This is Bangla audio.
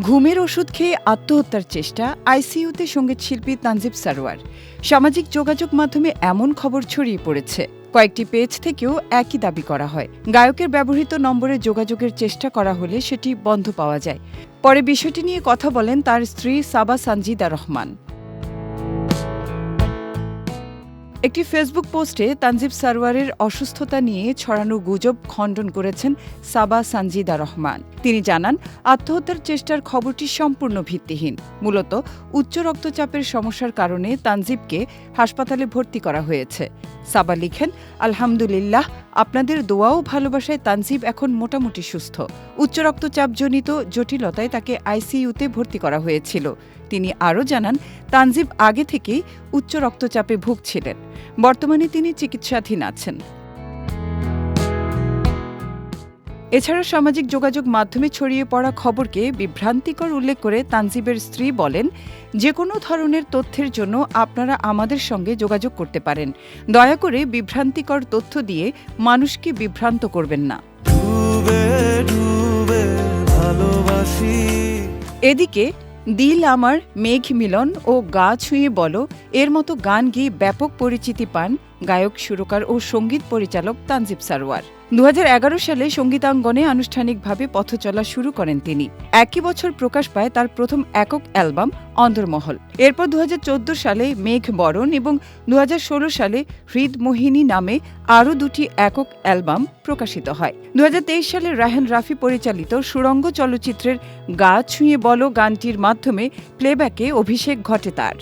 ঘুমের ওষুধ খেয়ে আত্মহত্যার চেষ্টা, আইসিইউতে সঙ্গীতশিল্পী তানজিব সারোয়ার। সামাজিক যোগাযোগ মাধ্যমে এমন খবর ছড়িয়ে পড়েছে, কয়েকটি পেজ থেকেও একই দাবি করা হয়। গায়কের ব্যবহৃত নম্বরে যোগাযোগের চেষ্টা করা হলে সেটি বন্ধ পাওয়া যায়। পরে বিষয়টি নিয়ে কথা বলেন তার স্ত্রী সাবা সানজিদা রহমান। একটি ফেসবুক পোস্টে তানজিব সারোয়ারের অসুস্থতা নিয়ে ছড়ানো গুজব খণ্ডন করেছেন সাবা সানজিদা রহমান। তিনি জানান, আত্মহত্যার চেষ্টার খবরটি সম্পূর্ণ ভিত্তিহীন। মূলত উচ্চ রক্তচাপের সমস্যার কারণে তানজিবকে হাসপাতালে ভর্তি করা হয়েছে। সাবা লিখেন, আলহামদুলিল্লাহ, আপনাদের দোয়া ও ভালোবাসায় তানজিব এখন মোটামুটি সুস্থ। উচ্চ রক্তচাপজনিত জটিলতায় তাকে আইসিইউতে ভর্তি করা হয়েছিল। তিনি আরও জানান, তানজিব আগে থেকেই উচ্চ রক্তচাপে ভুগছিলেন। বর্তমানে তিনি চিকিৎসাধীন আছেন। এছাড়া সামাজিক যোগাযোগ মাধ্যমে ছড়িয়ে পড়া খবরকে বিভ্রান্তিকর উল্লেখ করে তানজিবের স্ত্রী বলেন, যে কোনো ধরনের তথ্যের জন্য আপনারা আমাদের সঙ্গে যোগাযোগ করতে পারেন। দয়া করে বিভ্রান্তিকর তথ্য দিয়ে মানুষকে বিভ্রান্ত করবেন না। এদিকে দিল আমার, মেঘ মিলন ও গা ছুঁয়ে বলো এর মতো গান গেয়ে ব্যাপক পরিচিতি পান গায়ক, সুরকার ও সঙ্গীত পরিচালক তানজিব সারোয়ার। 2011 সালে সঙ্গীতাঙ্গনে আনুষ্ঠানিকভাবে পথচলা শুরু করেন তিনি। একই বছর প্রকাশ পায় তার প্রথম একক অ্যালবাম অন্দরমহল। এরপর 2014 সালে মেঘ বরণ এবং 2016 সালে হৃদমোহিনী নামে আরও দুটি একক অ্যালবাম প্রকাশিত হয়। 2023 সালে রায়হান রাফি পরিচালিত সুড়ঙ্গ চলচ্চিত্রের গা ছুঁয়ে বলো গানটির মাধ্যমে প্লেব্যাকে অভিষেক ঘটে তার।